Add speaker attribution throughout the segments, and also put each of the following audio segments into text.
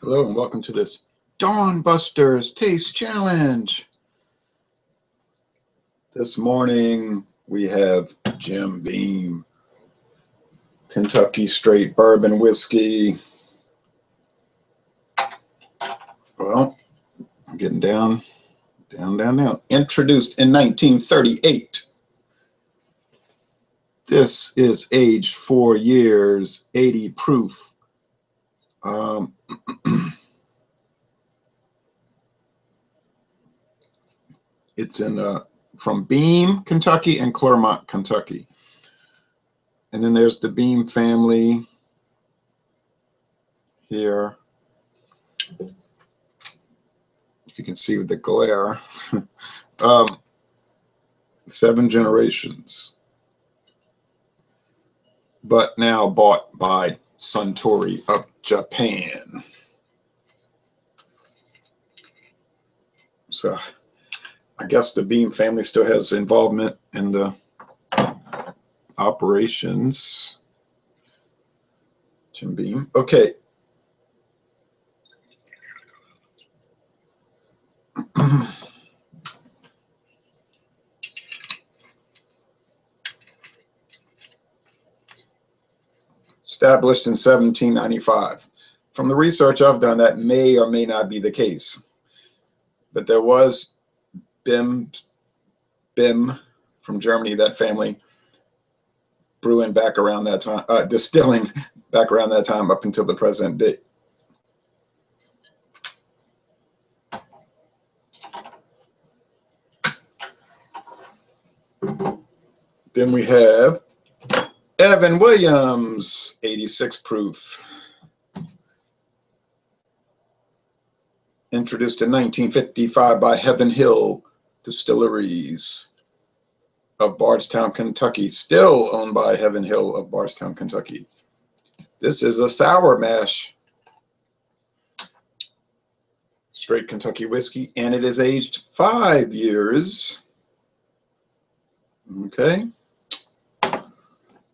Speaker 1: Hello and welcome to this Dawn Busters Taste Challenge. This morning we have Jim Beam, Kentucky Straight Bourbon Whiskey. Well, I'm getting down. Introduced in 1938. This is aged 4 years, 80 proof. It's from Beam, Kentucky, and Claremont, Kentucky. And then there's the Beam family here. If you can see with the glare. 7 generations. But now bought by Suntory of Japan. So I guess the Beam family still has involvement in the operations. Jim Beam. Okay. Established in 1795. From the research I've done, that may or may not be the case. But there was Bim from Germany, that family, brewing back around that time, distilling back around that time up until the present day. Then we have Evan Williams, 86 proof. Introduced in 1955 by Heavan Hill Distilleries of Bardstown, Kentucky. Still owned by Heavan Hill of Bardstown, Kentucky. This is a sour mash straight Kentucky whiskey, and it is aged 5 years. Okay.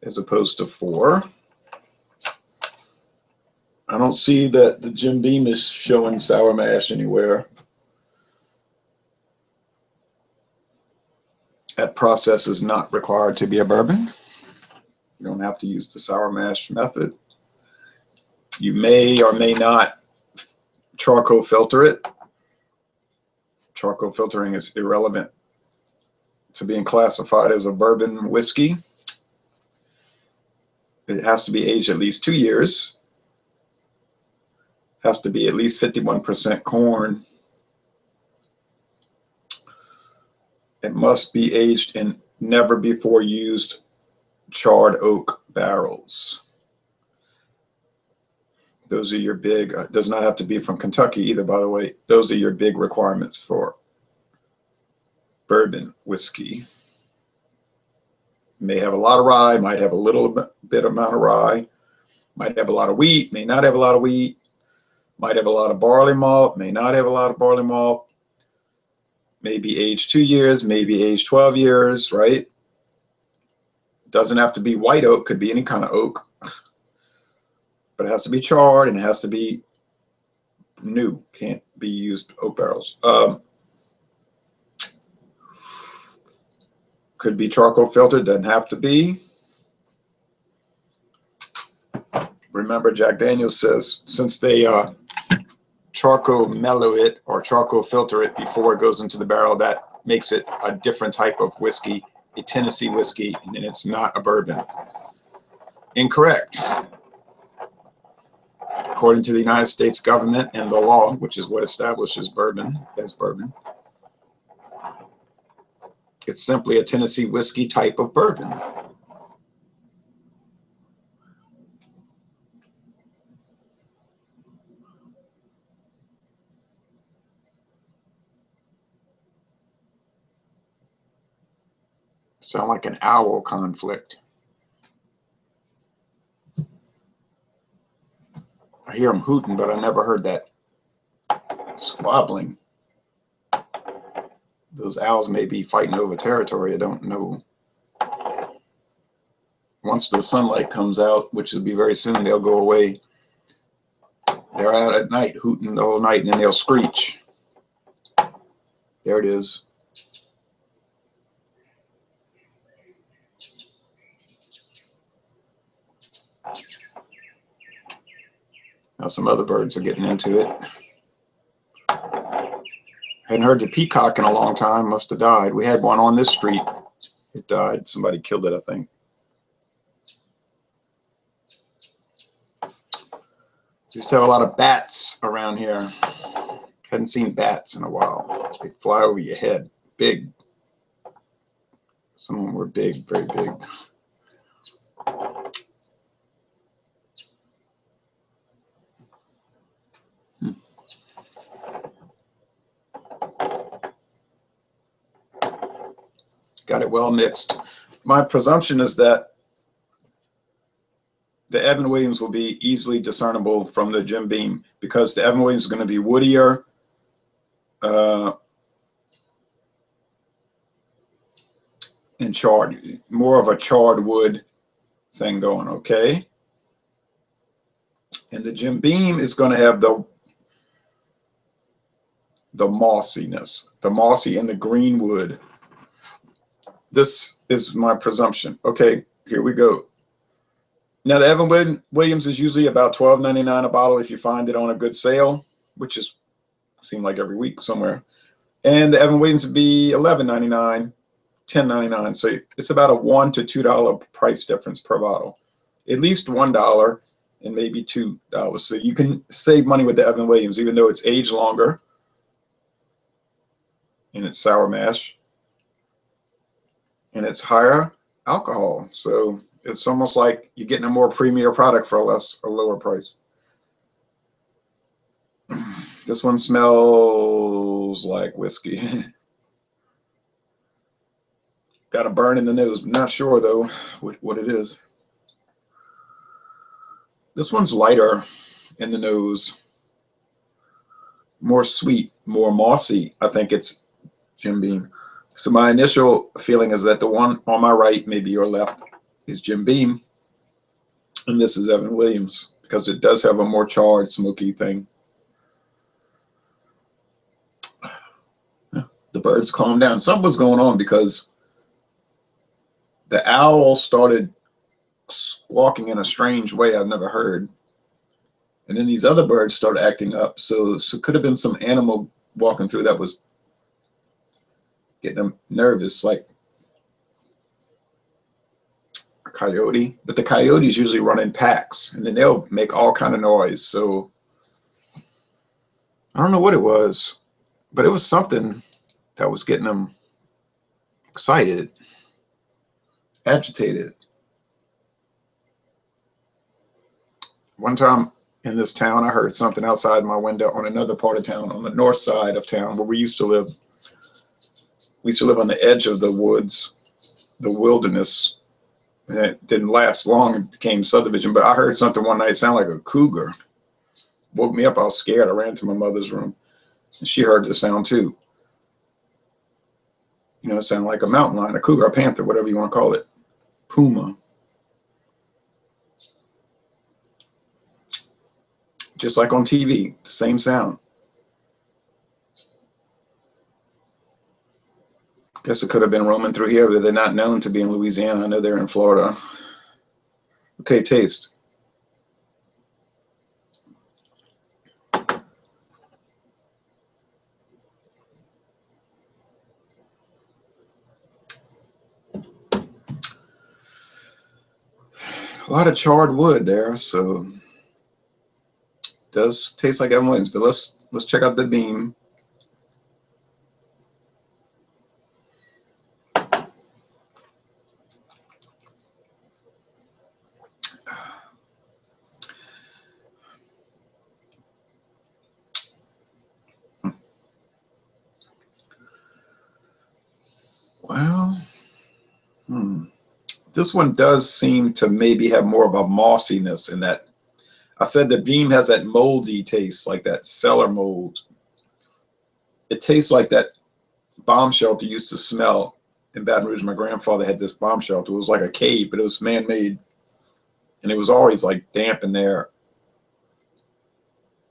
Speaker 1: As opposed to 4. I don't see that the Jim Beam is showing sour mash anywhere. That process is not required to be a bourbon. You don't have to use the sour mash method. You may or may not charcoal filter it. Charcoal filtering is irrelevant to being classified as a bourbon whiskey. It has to be aged at least 2 years. Has to be at least 51% corn. It must be aged in never before used charred oak barrels. Those are your big, does not have to be from Kentucky either, by the way. Those are your big requirements for bourbon whiskey. May have a lot of rye, might have a little bit amount of rye, might have a lot of wheat, may not have a lot of wheat, might have a lot of barley malt, may not have a lot of barley malt, maybe aged 2 years, maybe aged 12 years, right? Doesn't have to be white oak, could be any kind of oak, but it has to be charred and it has to be new, can't be used oak barrels. Could be charcoal filtered, doesn't have to be. Remember, Jack Daniels says since they charcoal mellow it or charcoal filter it before it goes into the barrel, that makes it a different type of whiskey, a Tennessee whiskey, and then it's not a bourbon. Incorrect. According to the United States government and the law, which is what establishes bourbon as bourbon, it's simply a Tennessee whiskey type of bourbon. Sound like an owl conflict. I hear them hooting, but I never heard that squabbling. Those owls may be fighting over territory. I don't know. Once the sunlight comes out, which will be very soon, they'll go away. They're out at night, hooting the whole night, and then they'll screech. There it is. Now some other birds are getting into it. Hadn't heard the peacock in a long time. Must have died. We had one on this street. It died. Somebody killed it, I think. Used to have a lot of bats around here. Hadn't seen bats in a while. They fly over your head. Big. Some of them were big, very big. Got it well mixed. My presumption is that the Evan Williams will be easily discernible from the Jim Beam, because the Evan Williams is going to be woodier, and charred, more of a charred wood thing going, okay? And the Jim Beam is going to have the mossiness, the mossy and the green wood. This is my presumption. Okay, here we go. Now, the Evan Williams is usually about $12.99 a bottle if you find it on a good sale, which is seem like every week somewhere. And the Evan Williams would be $11.99, $10.99. So it's about a $1 to $2 price difference per bottle. At least $1 and maybe $2. So you can save money with the Evan Williams, even though it's aged longer and it's sour mash and it's higher alcohol. So it's almost like you're getting a more premier product for a lower price. This one smells like whiskey. Got a burn in the nose. Not sure though what it is. This one's lighter in the nose, more sweet, more mossy. I think it's Jim Beam. So my initial feeling is that the one on my right, maybe your left, is Jim Beam, and this is Evan Williams, because it does have a more charred, smoky thing. The birds calmed down. Something was going on, because the owl started squawking in a strange way I've never heard, and then these other birds started acting up. So it could have been some animal walking through that was getting them nervous, like coyote, but the coyotes usually run in packs, and then they'll make all kind of noise. So I don't know what it was, but it was something that was getting them excited, agitated. One time in this town, I heard something outside my window on another part of town, on the north side of town where we used to live. We used to live on the edge of the woods, the wilderness. And it didn't last long. It became subdivision. But I heard something one night. It sounded like a cougar. Woke me up. I was scared. I ran to my mother's room, and she heard the sound too. You know, it sounded like a mountain lion, a cougar, a panther, whatever you want to call it. Puma. Just like on TV, the same sound. Guess it could have been roaming through here, but they're not known to be in Louisiana. I know they're in Florida. Okay, taste. A lot of charred wood there, so it does taste like Evan Williams. But let's check out the Beam. Well, this one does seem to maybe have more of a mossiness in that. I said the Beam has that moldy taste, like that cellar mold. It tastes like that bomb shelter used to smell in Baton Rouge. My grandfather had this bomb shelter. It was like a cave, but it was man-made, and it was always like damp in there.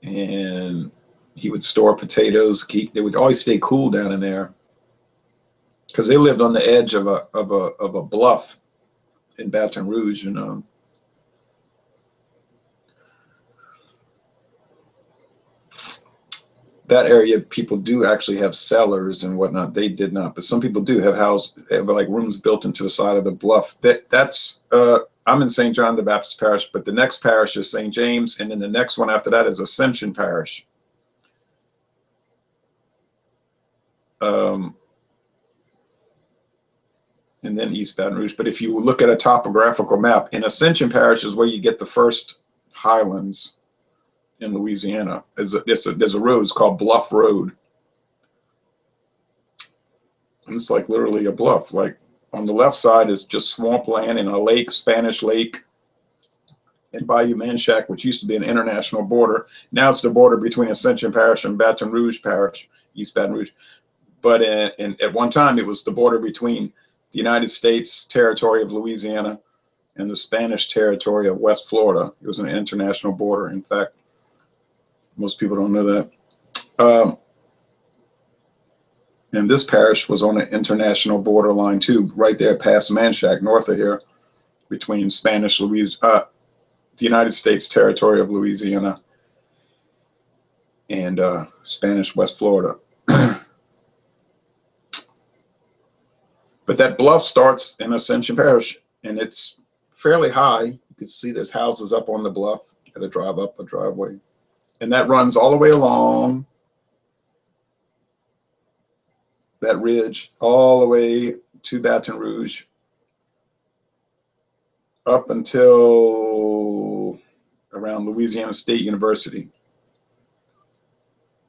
Speaker 1: and he would store potatoes. They would always stay cool down in there because they lived on the edge of a bluff in Baton Rouge, and that area, people do actually have cellars and whatnot. They did not, but some people do have they have like rooms built into the side of the bluff. That's I'm in St. John the Baptist Parish, but the next parish is St. James, and then the next one after that is Ascension Parish. And then East Baton Rouge. But if you look at a topographical map, in Ascension Parish is where you get the first highlands in Louisiana. There's a road, it's called Bluff Road. And it's like literally a bluff. Like on the left side is just swampland and a lake, Spanish Lake, and Bayou Manchac, which used to be an international border. Now it's the border between Ascension Parish and Baton Rouge Parish, East Baton Rouge. But at one time, it was the border between the United States territory of Louisiana and the Spanish territory of West Florida. It was an international border. In fact, most people don't know that. And this parish was on an international borderline too, right there past Manchac, north of here, between the United States territory of Louisiana and Spanish West Florida. But that bluff starts in Ascension Parish, and it's fairly high. You can see there's houses up on the bluff. You got to drive up a driveway. And that runs all the way along that ridge, all the way to Baton Rouge, up until around Louisiana State University,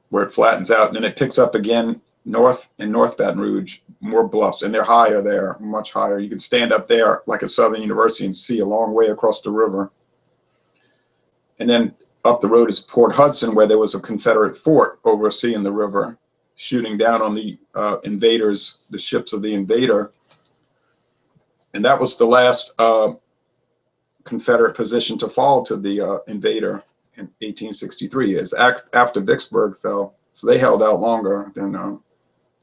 Speaker 1: where it flattens out, and then it picks up again north in North Baton Rouge, more bluffs, and they're higher there, much higher. You can stand up there like at Southern University and see a long way across the river. And then up the road is Port Hudson, where there was a Confederate fort overseeing the river, shooting down on the invaders, the ships of the invader. And that was the last Confederate position to fall to the invader in 1863, is after Vicksburg fell. So they held out longer than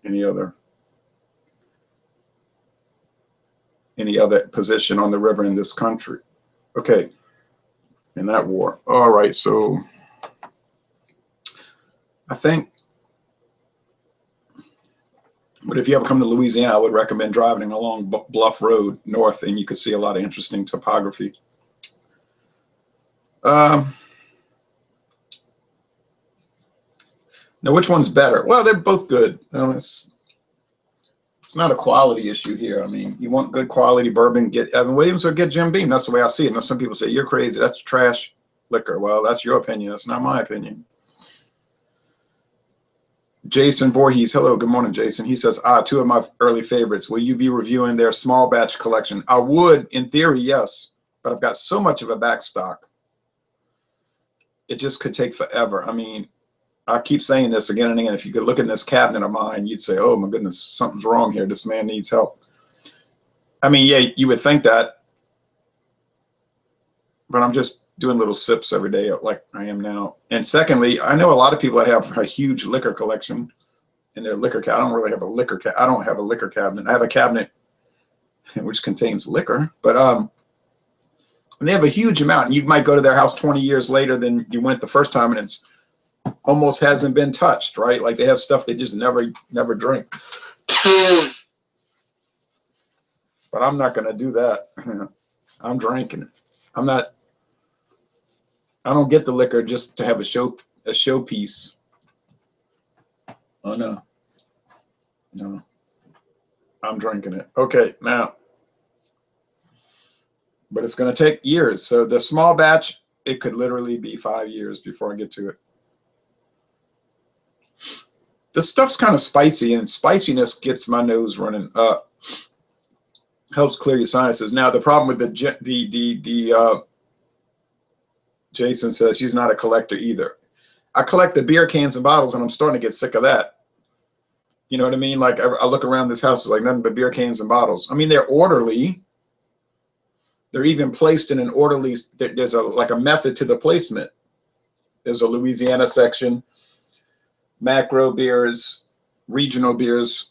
Speaker 1: any other position on the river in this country. Okay, in that war. All right, so I think, but if you ever come to Louisiana, I would recommend driving along Bluff Road north, and you could see a lot of interesting topography. Now, which one's better? Well, they're both good. It's not a quality issue here. I mean, you want good quality bourbon, get Evan Williams or get Jim Beam. That's the way I see it. Now, some people say, you're crazy. That's trash liquor. Well, that's your opinion. That's not my opinion. Jason Voorhees. Hello. Good morning, Jason. He says, two of my early favorites. Will you be reviewing their small batch collection? I would, in theory, yes. But I've got so much of a back stock. It just could take forever. I mean, I keep saying this again and again. If you could look in this cabinet of mine, you'd say, oh my goodness, something's wrong here. This man needs help. I mean, yeah, you would think that, but I'm just doing little sips every day like I am now. And secondly, I know a lot of people that have a huge liquor collection in their liquor cabinet. I don't really have a liquor cabinet. I don't have a liquor cabinet. I have a cabinet which contains liquor, but and they have a huge amount. And you might go to their house 20 years later than you went the first time, and it's almost hasn't been touched, right? Like they have stuff they just never drink. But I'm not going to do that. I'm drinking it. I don't get the liquor just to have a showpiece. Oh no. No. I'm drinking it. Okay, now. But it's going to take years. So the small batch, it could literally be 5 years before I get to it. This stuff's kind of spicy, and spiciness gets my nose running. Helps clear your sinuses. Now the problem with Jason says she's not a collector either. I collect the beer cans and bottles, and I'm starting to get sick of that. You know what I mean? Like I look around this house, it's like nothing but beer cans and bottles. I mean, they're orderly. They're even placed in an orderly. There's like a method to the placement. There's a Louisiana section, macro beers, regional beers,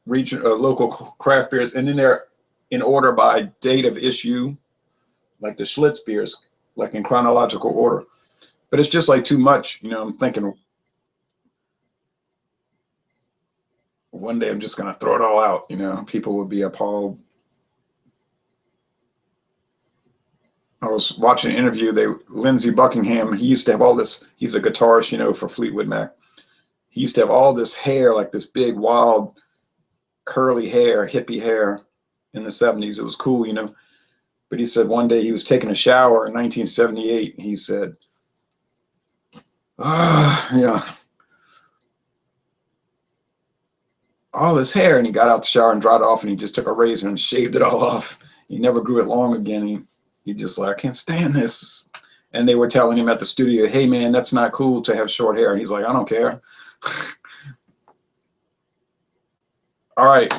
Speaker 1: local craft beers, and then they're in order by date of issue, like the Schlitz beers, like in chronological order. But it's just like too much, you know. I'm thinking one day I'm just going to throw it all out, you know. People would be appalled. I was watching an interview. Lindsey Buckingham, he used to have all this. He's a guitarist, you know, for Fleetwood Mac. He used to have all this hair, like this big, wild, curly hair, hippie hair in the 70s. It was cool, you know. But he said one day he was taking a shower in 1978. He said, yeah, all this hair. And he got out the shower and dried it off, and he just took a razor and shaved it all off. He never grew it long again. He just like, I can't stand this. And they were telling him at the studio, hey, man, that's not cool to have short hair. And he's like, I don't care. All right.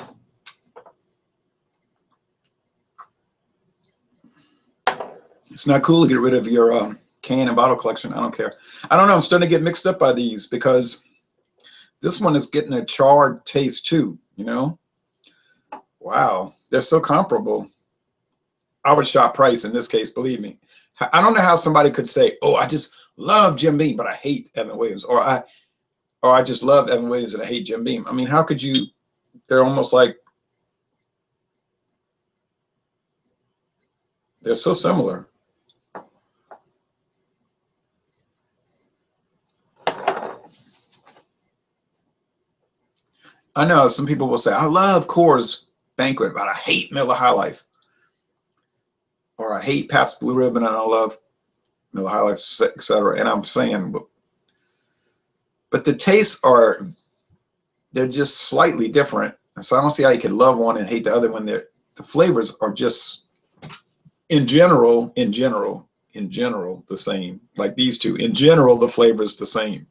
Speaker 1: It's not cool to get rid of your can and bottle collection. I don't care. I don't know. I'm starting to get mixed up by these because this one is getting a charred taste too, you know? Wow. They're so comparable. I would shop price in this case, believe me. I don't know how somebody could say, oh, I just love Jim Beam, but I hate Evan Williams. Or I just love Evan Williams and I hate Jim Beam. I mean, how could you? They're almost like, they're so similar. I know some people will say, I love Coors Banquet, but I hate Miller High Life. Or I hate Pabst Blue Ribbon and I love Miller High Life, etc. And I'm saying, but the tastes they're just slightly different. And so I don't see how you could love one and hate the other when the flavors are just in general, the same. Like these two, in general, the flavor's the same.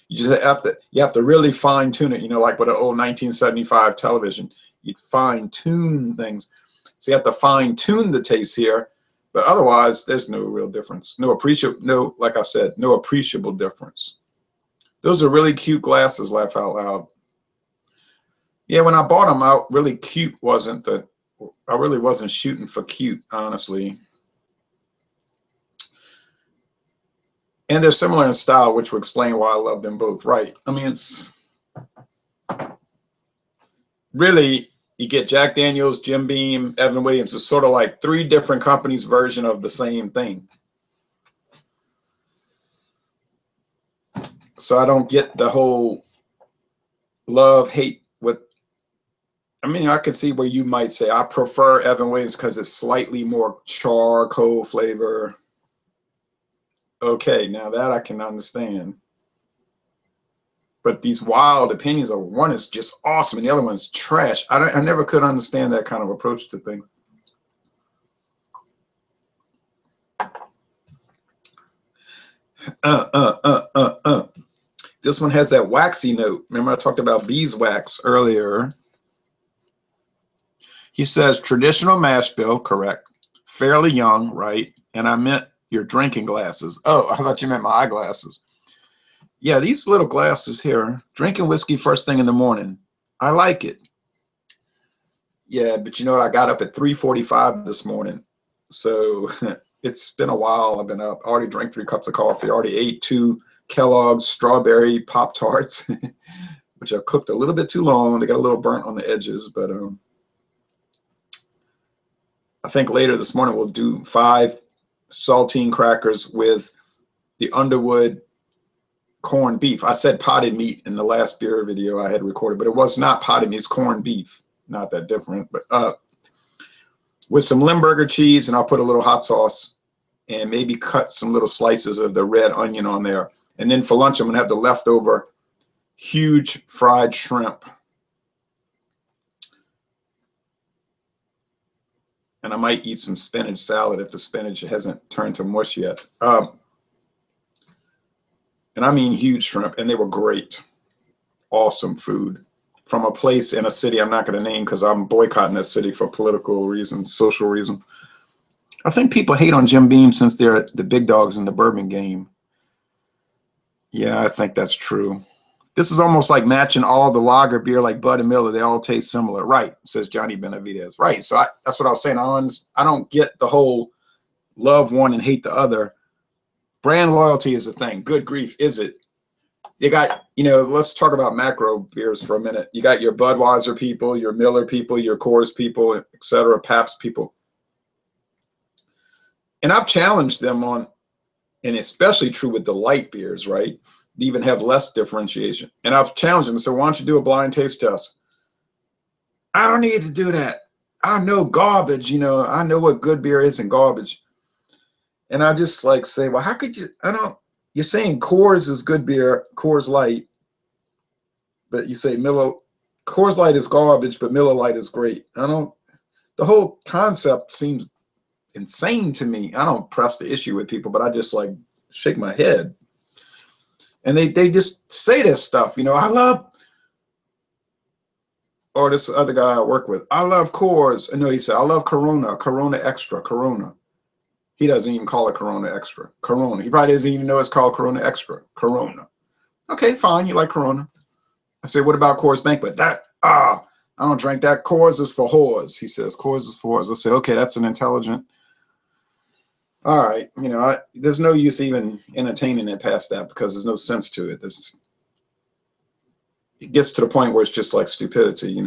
Speaker 1: You just have to really fine tune it, you know, like with an old 1975 television, you'd fine tune things. So you have to fine tune the taste here, but otherwise there's no real difference. Like I said, no appreciable difference. Those are really cute glasses, laugh out loud. Yeah, when I bought them out, really cute I really wasn't shooting for cute, honestly. And they're similar in style, which will explain why I love them both. Right. I mean, it's really, you get Jack Daniels, Jim Beam, Evan Williams. It's sort of like three different companies' version of the same thing. So I don't get the whole love, hate with, I mean, I can see where you might say, I prefer Evan Williams because it's slightly more charcoal flavor. Okay, now that I can understand. But these wild opinions of one is just awesome and the other one's trash. I never could understand that kind of approach to things. This one has that waxy note. Remember I talked about beeswax earlier. He says traditional mash bill, correct. Fairly young, right? And I meant your drinking glasses. Oh, I thought you meant my eyeglasses. Yeah, these little glasses here, drinking whiskey first thing in the morning. I like it. Yeah, but you know what? I got up at 3:45 this morning. So it's been a while I've been up. I already drank 3 cups of coffee. I already ate 2 Kellogg's strawberry Pop-Tarts, which I cooked a little bit too long. They got a little burnt on the edges, but I think later this morning we'll do 5 saltine crackers with the Underwood corned beef. I said potted meat in the last beer video I had recorded, but it was not potted meat, it's corned beef. Not that different, but with some Limburger cheese, and I'll put a little hot sauce and maybe cut some little slices of the red onion on there. And then for lunch, I'm gonna have the leftover huge fried shrimp. And I might eat some spinach salad if the spinach hasn't turned to mush yet. And I mean huge shrimp, and they were great. Awesome food from a place in a city I'm not going to name because I'm boycotting that city for political reasons, social reasons. I think people hate on Jim Beam since they're the big dogs in the bourbon game. Yeah, I think that's true. This is almost like matching all the lager beer like Bud and Miller. They all taste similar. Right, says Johnny Benavidez. Right. So that's what I was saying. I don't get the whole love one and hate the other. Brand loyalty is a thing. Good grief, is it? You got, let's talk about macro beers for a minute. You got your Budweiser people, your Miller people, your Coors people, et cetera, Pabst people. And I've challenged them on, and especially true with the light beers, right? They even have less differentiation. And I've challenged them. So why don't you do a blind taste test? I don't need to do that. I know garbage, I know what good beer is and garbage. And I just like say, well, how could you, you're saying Coors is good beer, Coors Light, but you say Coors Light is garbage, but Miller Light is great. The whole concept seems insane to me. I don't press the issue with people, but I just like shake my head. And they just say this stuff, or this other guy I work with, I love Coors. No, he said, I love Corona Extra, Corona. He doesn't even call it Corona Extra. Corona. He probably doesn't even know it's called Corona Extra. Corona. Okay, fine. You like Corona. I say, what about Coors Banquet? I don't drink that. Coors is for whores. He says, Coors is for whores. I say, okay, that's an intelligent. All right. There's no use even entertaining it past that because there's no sense to it. It gets to the point where it's just like stupidity,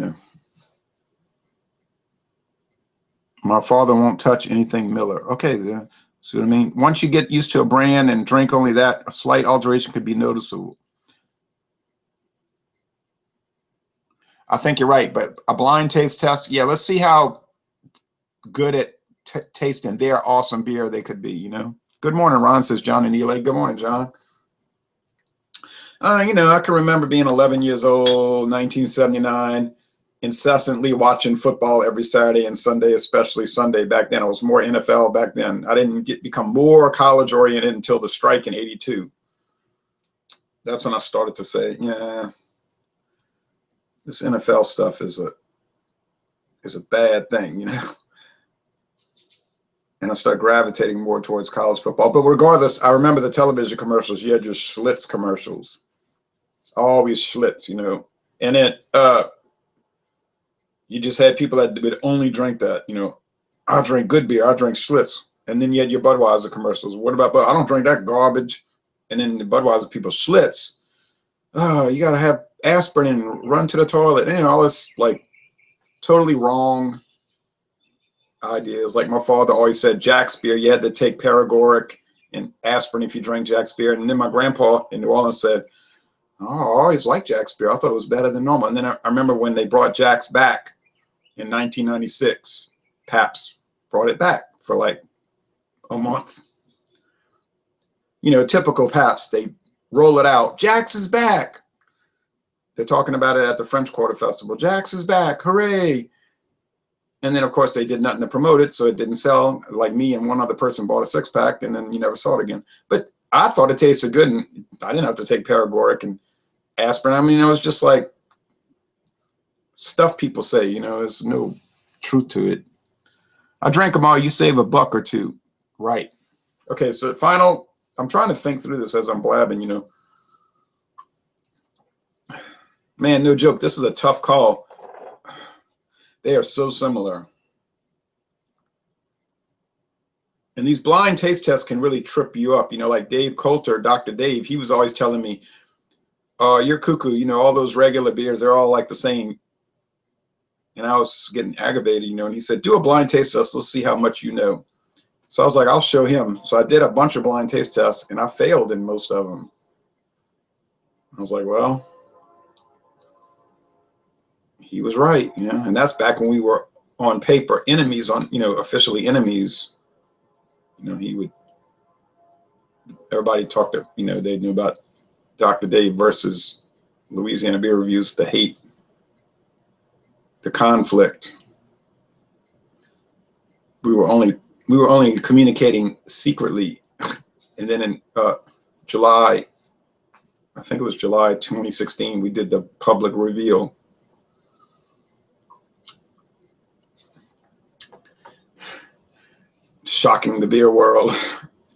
Speaker 1: My father won't touch anything Miller. Okay, then. See what I mean? Once you get used to a brand and drink only that, a slight alteration could be noticeable. I think you're right, but a blind taste test, yeah, let's see how good at tasting their awesome beer they could be, Good morning, Ron, says John and Eli. Good morning, John. I can remember being 11 years old, 1979, incessantly watching football every Saturday and Sunday, especially Sunday. Back then, it was more NFL back then. I didn't become more college oriented until the strike in '82. That's when I started to say, yeah, this NFL stuff is a bad thing, And I started gravitating more towards college football. But regardless, I remember the television commercials. You had your Schlitz commercials, always Schlitz, and it. You just had people that would only drink that, I drink good beer, I drink Schlitz. And then you had your Budweiser commercials. What about, I don't drink that garbage. And then the Budweiser people, Schlitz. Oh, you got to have aspirin and run to the toilet. And all this like totally wrong ideas. Like my father always said, Jack's beer, you had to take paregoric and aspirin if you drank Jack's beer. And then my grandpa in New Orleans said, oh, I always liked Jack's beer. I thought it was better than normal. And then I remember when they brought Jack's back in 1996, Pabst brought it back for like a month. Typical Pabst, they roll it out. Jack's is back. They're talking about it at the French Quarter Festival. Jack's is back, hooray. And then, of course, they did nothing to promote it, so it didn't sell. Like me and one other person bought a six-pack, and then you never saw it again. But I thought it tasted good, and I didn't have to take paregoric and aspirin. It was just like stuff people say, there's no truth to it. I drank them all. You save $1 or $2. Right. Okay, so final, I'm trying to think through this as I'm blabbing, Man, no joke. This is a tough call. They are so similar. And these blind taste tests can really trip you up. Like Dave Coulter, Dr. Dave, he was always telling me, you're cuckoo, all those regular beers, they're all like the same. And I was getting aggravated, and he said, do a blind taste test. Let's see how much you know. So I was like, I'll show him. So I did a bunch of blind taste tests, and I failed in most of them. I was like, well, he was right, and that's back when we were on paper enemies, officially enemies. Everybody talked to, they knew about Dr. Dave versus Louisiana Beer Reviews, the hate, the conflict. We were only communicating secretly. And then in July, I think it was July 2016, we did the public reveal. Shocking the beer world.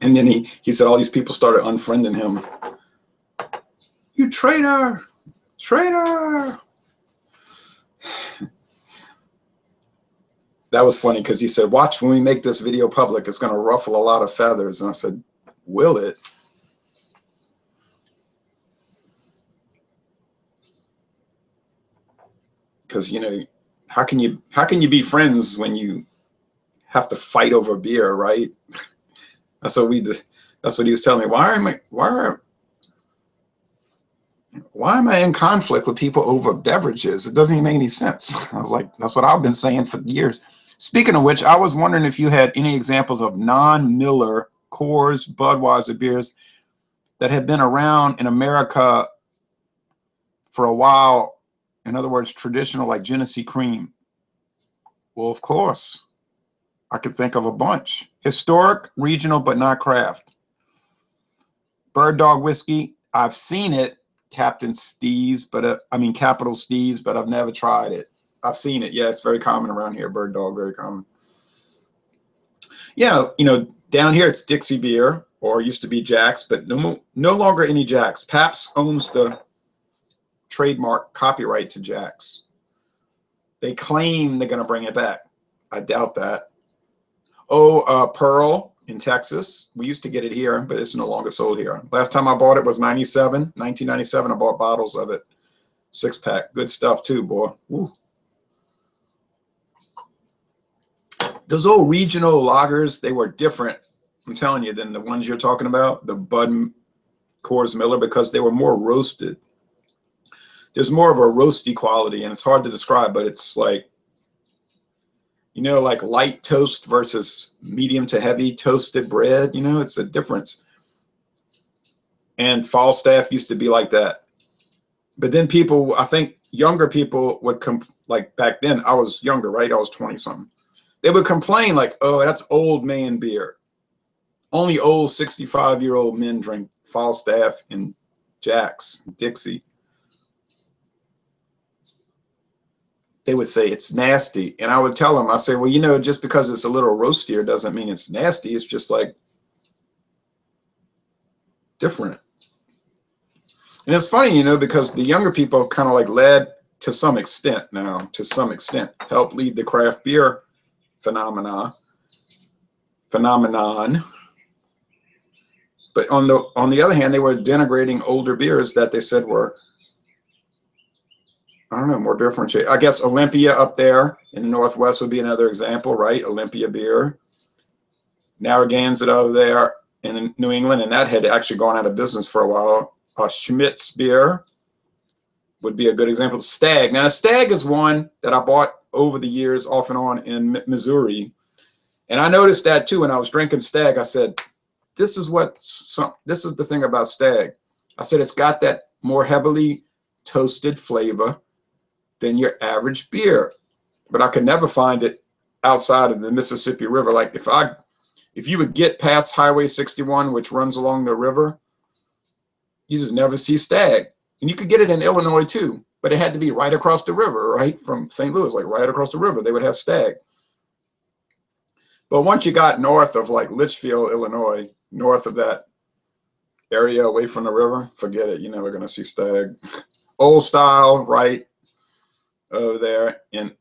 Speaker 1: And then he said all these people started unfriending him. you traitor, traitor. That was funny because he said, watch when we make this video public, it's going to ruffle a lot of feathers. And I said, will it? Because, you know, how can you be friends when you have to fight over beer, right? That's what he was telling me. Why am I in conflict with people over beverages? It doesn't even make any sense. I was like, that's what I've been saying for years. Speaking of which, I was wondering if you had any examples of non-Miller, Coors, Budweiser beers that have been around in America for a while. In other words, traditional, like Genesee Cream. Well, of course, I could think of a bunch. Historic, regional, but not craft. Bird Dog whiskey, I've seen it. Captain Steez, but Capital Steez, but I've never tried it. I've seen it. Yeah, it's very common around here. Bird Dog, very common. Yeah, you know, down here it's Dixie beer, or used to be Jack's, but no longer any Jack's. Pabst owns the trademark copyright to Jack's. They claim they're going to bring it back. I doubt that. Oh, Pearl in Texas. We used to get it here, but it's no longer sold here. Last time I bought it was 1997. I bought bottles of it. 6-pack. Good stuff too, boy. Woo. Those old regional lagers, they were different, I'm telling you, than the ones you're talking about, the Bud, Coors, Miller, because they were more roasted. There's more of a roasty quality, and it's hard to describe, but it's like, you know, like light toast versus medium to heavy toasted bread. You know, it's a difference. And Falstaff used to be like that. But then people, I think younger people would come, like back then, I was younger, right? I was 20-something. They would complain like, oh, that's old man beer. Only old 65-year-old men drink Falstaff and Jack's, Dixie. They would say it's nasty. And I would tell them, I say, well, you know, just because it's a little roastier doesn't mean it's nasty. It's just like different. And it's funny, you know, because the younger people kind of like led to some extent now, help lead the craft beer phenomenon. But on the other hand, they were denigrating older beers that they said were, I don't know, more differentiated. I guess Olympia up there in the Northwest would be another example, right? Olympia beer. Narragansett over there in New England, and that had actually gone out of business for a while. Schmidt's beer would be a good example. Stag. Now, Stag is one that I bought over the years off and on in Missouri. And I noticed that too when I was drinking Stag. I said, this is the thing about Stag. I said, it's got that more heavily toasted flavor than your average beer. But I could never find it outside of the Mississippi River. Like if you would get past Highway 61, which runs along the river, you just never see Stag. And you could get it in Illinois too, but it had to be right across the river, right? From St. Louis, like right across the river, they would have Stag. But once you got north of like Litchfield, Illinois, north of that area away from the river, forget it. You're never going to see Stag. Old Style, right over there in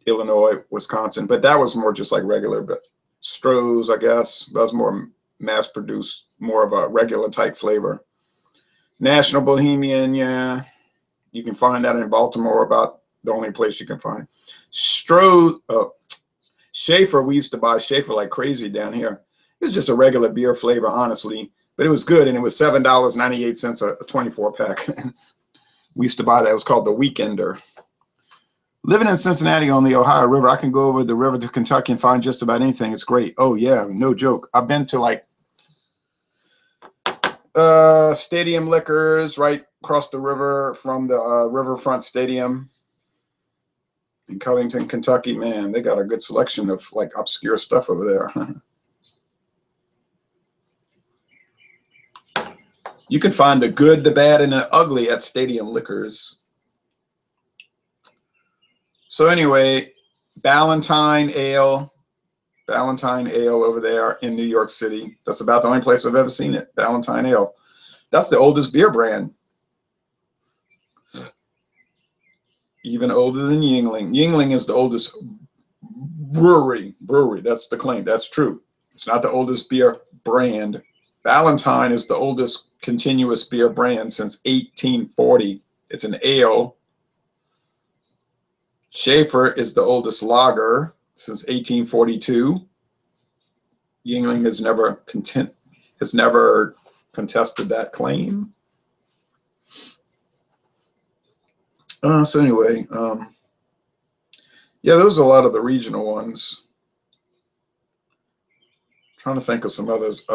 Speaker 1: Illinois, Wisconsin. But that was more just like regular. But Stroh's, I guess, that was more mass produced, more of a regular type flavor. National Bohemian, yeah. You can find that in Baltimore, about the only place you can find. Schaefer, we used to buy Schaefer like crazy down here. It was just a regular beer flavor, honestly. But it was good, and it was $7.98 a 24-pack. We used to buy that. It was called the Weekender. Living in Cincinnati on the Ohio River, I can go over the river to Kentucky and find just about anything. It's great. Oh, yeah, no joke. I've been to like Stadium Liquors right across the river from the Riverfront Stadium in Covington, Kentucky. Man, they got a good selection of like obscure stuff over there. You can find the good, the bad, and the ugly at Stadium Liquors. So anyway, Ballentine Ale over there in New York City. That's about the only place I've ever seen it, Ballentine Ale. That's the oldest beer brand. Even older than Yuengling. Yuengling is the oldest brewery. That's the claim. That's true. It's not the oldest beer brand. Ballentine is the oldest continuous beer brand since 1840. It's an ale. Schaefer is the oldest lager since 1842. Yuengling has never contested that claim. So anyway, yeah, those are a lot of the regional ones. Trying to think of some others.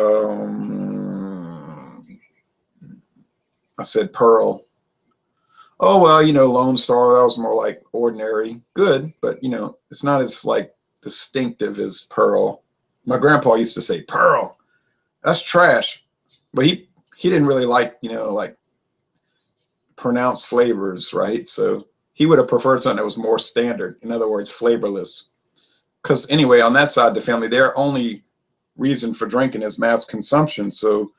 Speaker 1: I said Pearl. Oh, well, you know, Lone Star, that was more like ordinary. Good, but, you know, it's not as, like, distinctive as Pearl. My grandpa used to say, Pearl, that's trash. But he didn't really like, you know, like, pronounced flavors, right? So he would have preferred something that was more standard. In other words, flavorless. Because anyway, on that side of the family, their only reason for drinking is mass consumption. So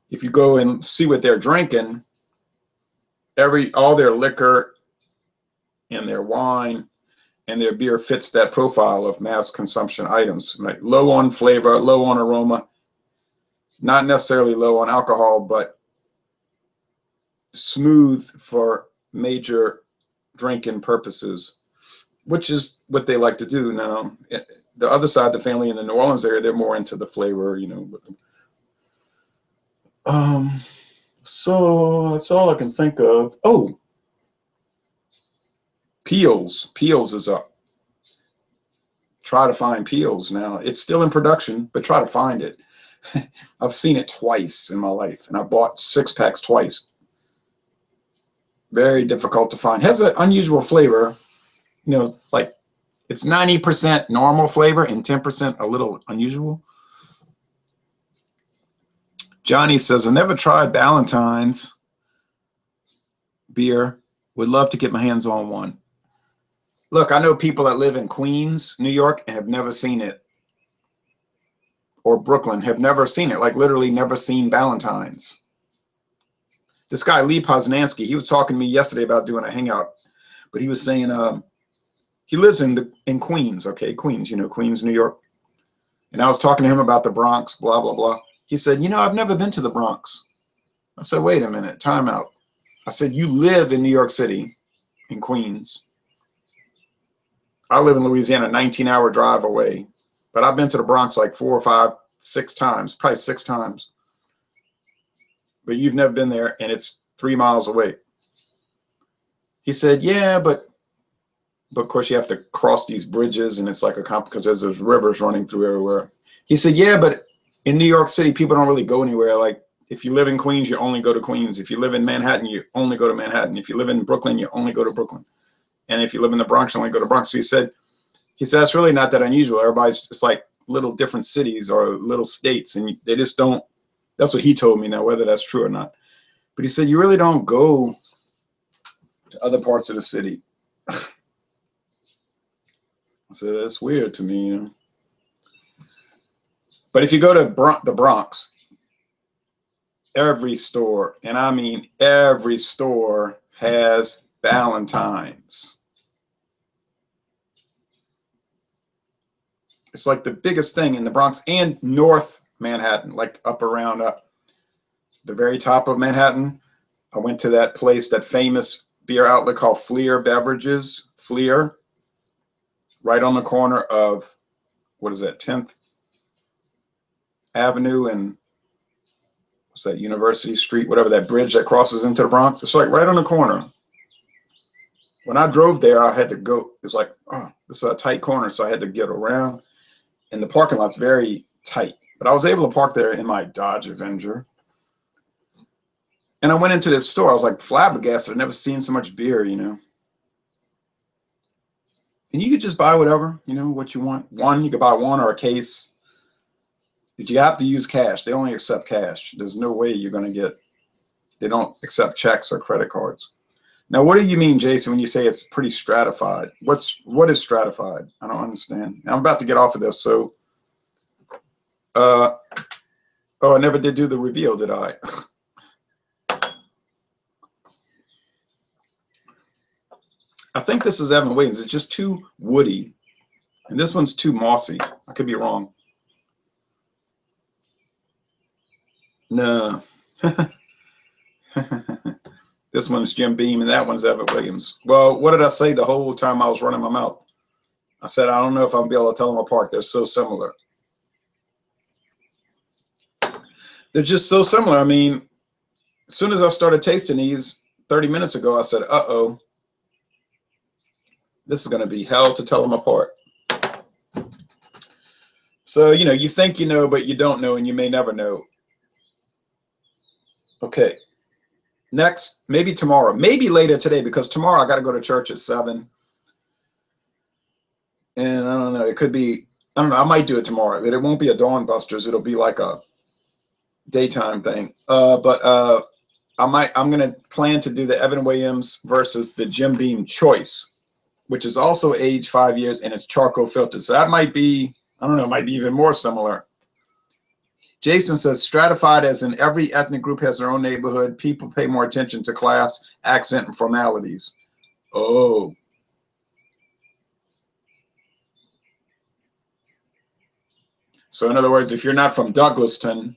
Speaker 1: if you go and see what they're drinking, all their liquor and their wine and their beer fits that profile of mass consumption items, right? Low on flavor, low on aroma, not necessarily low on alcohol, but smooth for major drinking purposes, which is what they like to do. Now, the other side of the family in the New Orleans area, they're more into the flavor, you know. So that's all I can think of. Oh, Peels. Peels is up. Try to find Peels now. It's still in production, but try to find it. I've seen it twice in my life, and I bought 6-packs twice. Very difficult to find. Has an unusual flavor. You know, like it's 90% normal flavor and 10% a little unusual. Johnny says, I never tried Ballentine's beer. Would love to get my hands on one. Look, I know people that live in Queens, New York, and have never seen it. Or Brooklyn, have never seen it. Like literally never seen Ballentine's. This guy, Lee Poznansky, he was talking to me yesterday about doing a hangout. But he was saying he lives in Queens, okay? Queens, you know, Queens, New York. And I was talking to him about the Bronx, blah, blah, blah. He said, you know, I've never been to the Bronx. I said, wait a minute, time out. I said, you live in New York City, in Queens. I live in Louisiana, 19-hour drive away. But I've been to the Bronx like 4 or 5, 6 times, probably 6 times. But you've never been there, and it's 3 miles away. He said, yeah, but of course you have to cross these bridges, and it's like because there's rivers running through everywhere. He said, yeah, but in New York City, people don't really go anywhere. Like if you live in Queens, you only go to Queens. If you live in Manhattan, you only go to Manhattan. If you live in Brooklyn, you only go to Brooklyn. And if you live in the Bronx, you only go to Bronx. So he said that's really not that unusual. Everybody's just like little different cities or little states, and they just don't. That's what he told me. Now, whether that's true or not, but he said you really don't go to other parts of the city. I said that's weird to me, you know. But if you go to the Bronx, every store, and I mean every store, has Ballentine's. It's like the biggest thing in the Bronx and North Manhattan, like up around the very top of Manhattan. I went to that place, that famous beer outlet called Fleer Beverages, Fleer, right on the corner of, what is that, 10th Avenue and what's that, University Street, whatever, that bridge that crosses into the Bronx. It's like right on the corner. When I drove there, I had to go, it's like, oh, this is a tight corner, so I had to get around. And the parking lot's very tight. But I was able to park there in my Dodge Avenger. And I went into this store. I was like flabbergasted. I'd never seen so much beer, you know. And you could just buy whatever, you know, what you want. You could buy one or a case. But you have to use cash. They only accept cash. There's no way you're going to get, they don't accept checks or credit cards. Now, what do you mean, Jason, when you say it's pretty stratified? What is stratified? I don't understand. I'm about to get off of this. So, oh, I never did do the reveal, did I? I think this is Evan Williams. It's just too woody. And this one's too mossy. I could be wrong. No. This one's Jim Beam, and that one's Evan Williams. Well, what did I say the whole time I was running my mouth? I said, I don't know if I'll be able to tell them apart. They're so similar. They're just so similar. I mean, as soon as I started tasting these 30 minutes ago, I said, uh-oh, this is going to be hell to tell them apart. So, you know, you think you know, but you don't know, and you may never know. Okay. Next, maybe tomorrow, maybe later today, because tomorrow I got to go to church at 7. And I don't know, it could be, I don't know, I might do it tomorrow. But it won't be a Dawn Busters. It'll be like a daytime thing. I'm going to plan to do the Evan Williams versus the Jim Beam Choice, which is also aged 5 years, and it's charcoal filtered. So that might be, I don't know, it might be even more similar. Jason says, stratified as in every ethnic group has their own neighborhood. People pay more attention to class, accent, and formalities. Oh. So in other words, if you're not from Douglaston,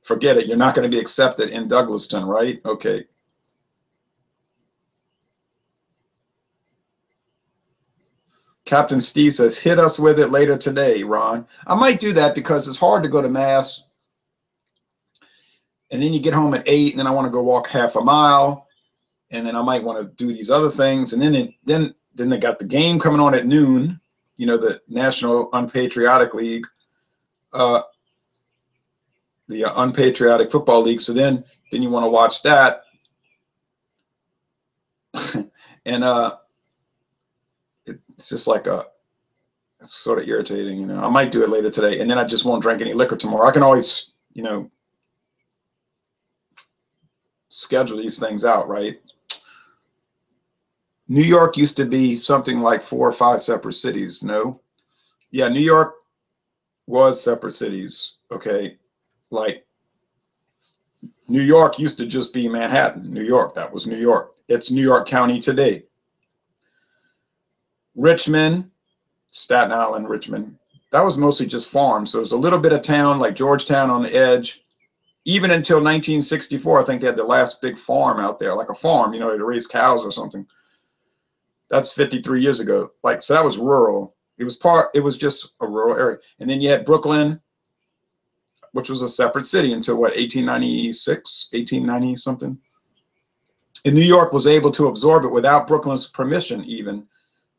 Speaker 1: forget it. You're not going to be accepted in Douglaston, right? Okay. Captain Steve says, hit us with it later today, Ron. I might do that because it's hard to go to Mass. And then you get home at 8, and then I want to go walk half a mile. And then I might want to do these other things. And then they got the game coming on at noon, you know, the National Unpatriotic League, the Unpatriotic Football League. So then you want to watch that. And it's just like it's sort of irritating, you know. I might do it later today, and then I just won't drink any liquor tomorrow. I can always, you know, schedule these things out, right? New York used to be something like 4 or 5 separate cities. No? Yeah, New York was separate cities. Okay. Like New York used to just be Manhattan, New York. That was New York. It's New York County today. Richmond, Staten Island, Richmond, that was mostly just farms. So it was a little bit of town like Georgetown on the edge. Even until 1964, I think they had the last big farm out there, like a farm, you know, to raise cows or something. That's 53 years ago. Like, so that was rural. It was just a rural area. And then you had Brooklyn, which was a separate city until what, 1896, 1890 something. And New York was able to absorb it without Brooklyn's permission even.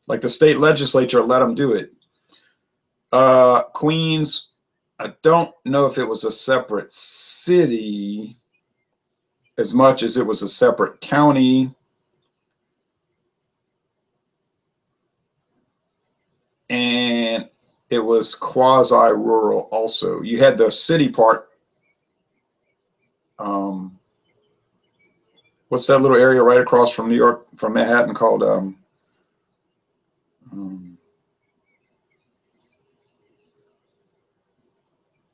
Speaker 1: Like the state legislature let them do it. Queens, I don't know if it was a separate city as much as it was a separate county. And it was quasi-rural also. You had the city part. What's that little area right across from New York, from Manhattan called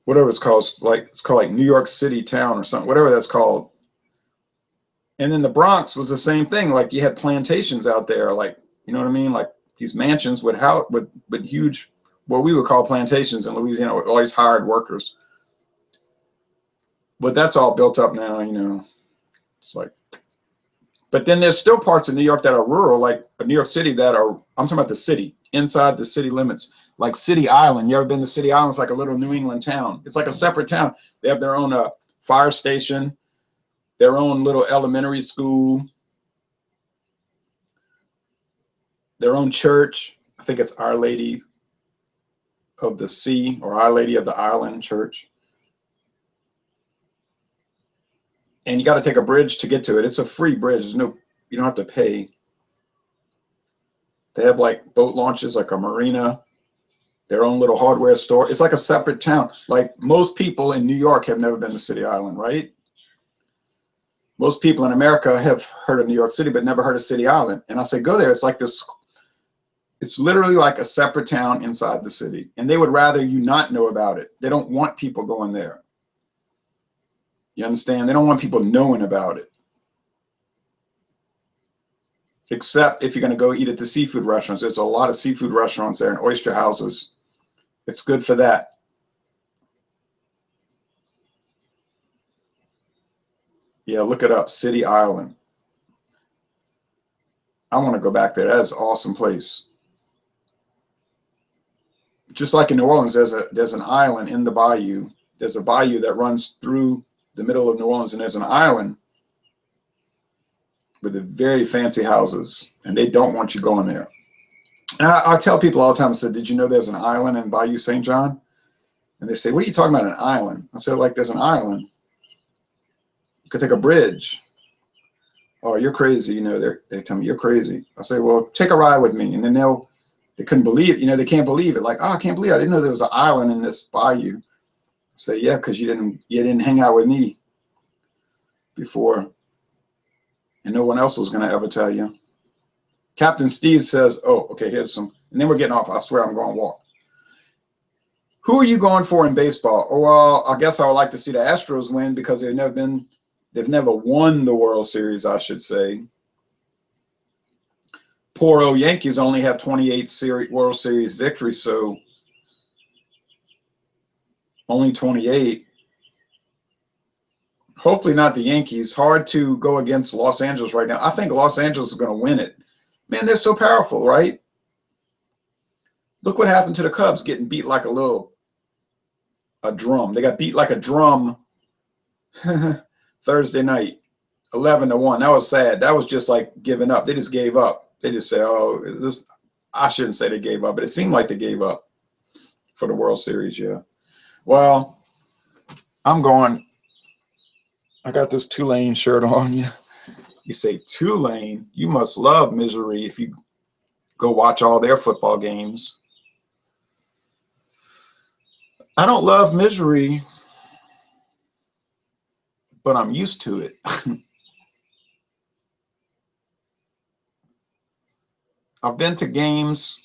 Speaker 1: whatever it's called, it's called like New York City Town or something, whatever that's called. And then the Bronx was the same thing. Like you had plantations out there, like, you know what I mean? Like these mansions with huge, what we would call plantations in Louisiana, with all these hired workers. But that's all built up now, you know. It's like, but then there's still parts of New York that are rural, like New York City that are, I'm talking about the city, inside the city limits, like City Island. You ever been to City Island? It's like a little New England town. It's like a separate town. They have their own fire station, their own little elementary school, their own church. I think it's Our Lady of the Sea or Our Lady of the Island Church. And you got to take a bridge to get to it. It's a free bridge. There's no, you don't have to pay. They have like boat launches, like a marina, their own little hardware store. It's like a separate town. Like most people in New York have never been to City Island, right? Most people in America have heard of New York City, but never heard of City Island. And I say, go there. It's like this, it's literally like a separate town inside the city. And they would rather you not know about it. They don't want people going there. You understand? They don't want people knowing about it. except if you're going to go eat at the seafood restaurants. There's a lot of seafood restaurants there and oyster houses. It's good for that. Yeah, look it up, City Island. I want to go back there. That is an awesome place. Just like in New Orleans, there's an island in the bayou. There's a bayou that runs through the middle of New Orleans, and there's an island with the very fancy houses, and they don't want you going there. And I tell people all the time, I said, did you know there's an island in Bayou St. John? And they say, what are you talking about, an island? I said, like, there's an island. You could take a bridge. Oh, you're crazy. You know, they tell me, you're crazy. I say, well, take a ride with me. And then they couldn't believe it. You know, they can't believe it. Like, oh, I can't believe it. I didn't know there was an island in this bayou. I say, yeah, because you didn't hang out with me before. And no one else was going to ever tell you. Captain Steve says, oh, okay, here's some. And then we're getting off. I swear I'm going to walk. Who are you going for in baseball? Oh, well, I guess I would like to see the Astros win because they've never won the World Series, I should say. Poor old Yankees only have 28 World Series victories, so only 28. Hopefully not the Yankees. Hard to go against Los Angeles right now. I think Los Angeles is going to win it. Man, they're so powerful, right? Look what happened to the Cubs getting beat like a drum. They got beat like a drum Thursday night, 11-1. That was sad. That was just like giving up. They just gave up. They just say, oh, this. I shouldn't say they gave up, but it seemed like they gave up for the World Series, yeah. Well, I'm going. I got this Tulane shirt on. You say Tulane, you must love misery if you go watch all their football games. I don't love misery, but I'm used to it. I've been to games.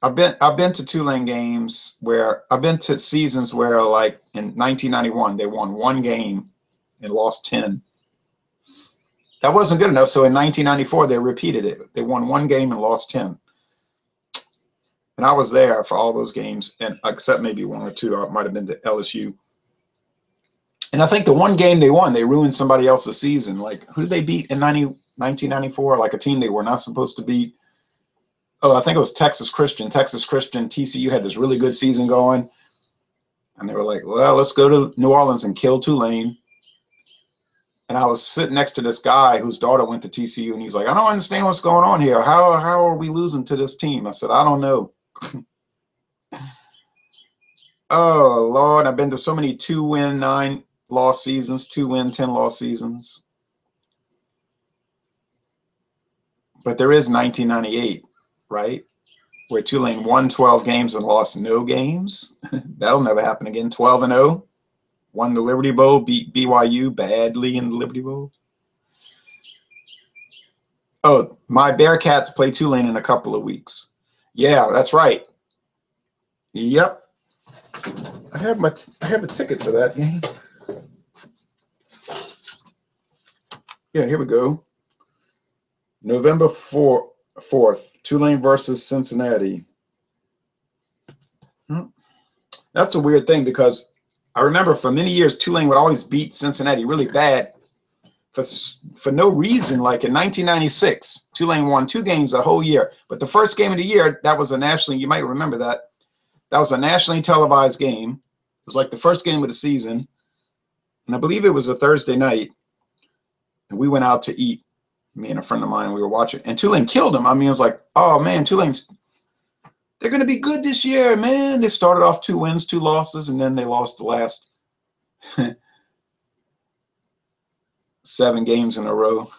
Speaker 1: I've been to Tulane games where I've been to seasons where, like in 1991, they won one game and lost 10. That wasn't good enough. So in 1994, they repeated it. They won one game and lost 10. And I was there for all those games, and except maybe one or two. I might have been to LSU. And I think the one game they won, they ruined somebody else's season. Like, who did they beat in 1994? Like a team they were not supposed to beat. Oh, I think it was Texas Christian. Texas Christian, TCU had this really good season going. And they were like, well, let's go to New Orleans and kill Tulane. And I was sitting next to this guy whose daughter went to TCU, and he's like, I don't understand what's going on here. How are we losing to this team? I said, I don't know. Oh, Lord, I've been to so many 2-win, 9-loss seasons, 2-win, 10-loss seasons. But there is 1998, right, where Tulane won 12 games and lost no games. That'll never happen again. 12-0. Won the Liberty Bowl, beat BYU badly in the Liberty Bowl. Oh, my Bearcats play Tulane in a couple of weeks. Yeah, that's right. Yep. I have a ticket for that game. Yeah, here we go. November 4th, Tulane versus Cincinnati. That's a weird thing because I remember for many years, Tulane would always beat Cincinnati really bad for no reason. Like in 1996, Tulane won 2 games the whole year. But the first game of the year, that was a nationally, you might remember that. That was a nationally televised game. It was like the first game of the season. And I believe it was a Thursday night. And we went out to eat, me and a friend of mine, we were watching. And Tulane killed them. I mean, it was like, oh, man, they're going to be good this year, man. They started off 2 wins, 2 losses, and then they lost the last 7 games in a row.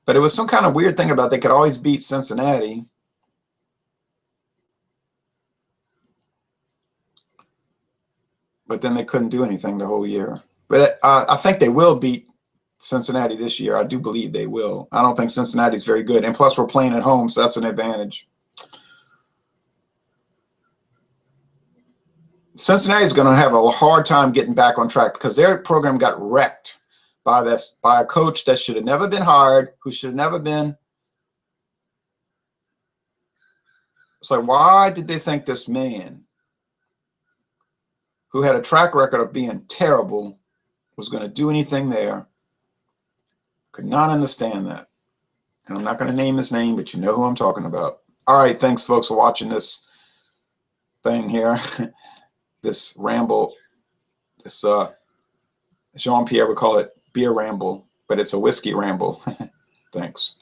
Speaker 1: But it was some kind of weird thing about they could always beat Cincinnati. But then they couldn't do anything the whole year. But I think they will beat Cincinnati this year. I do believe they will. I don't think Cincinnati's very good. And plus, we're playing at home, so that's an advantage. Cincinnati is going to have a hard time getting back on track because their program got wrecked by a coach that should have never been hired, who should have never been. It's like, why did they think this man who had a track record of being terrible was going to do anything there? Could not understand that. And I'm not going to name his name, but you know who I'm talking about. All right, thanks, folks, for watching this thing here. This ramble, this Jean-Pierre would call it beer ramble, but it's a whiskey ramble. Thanks.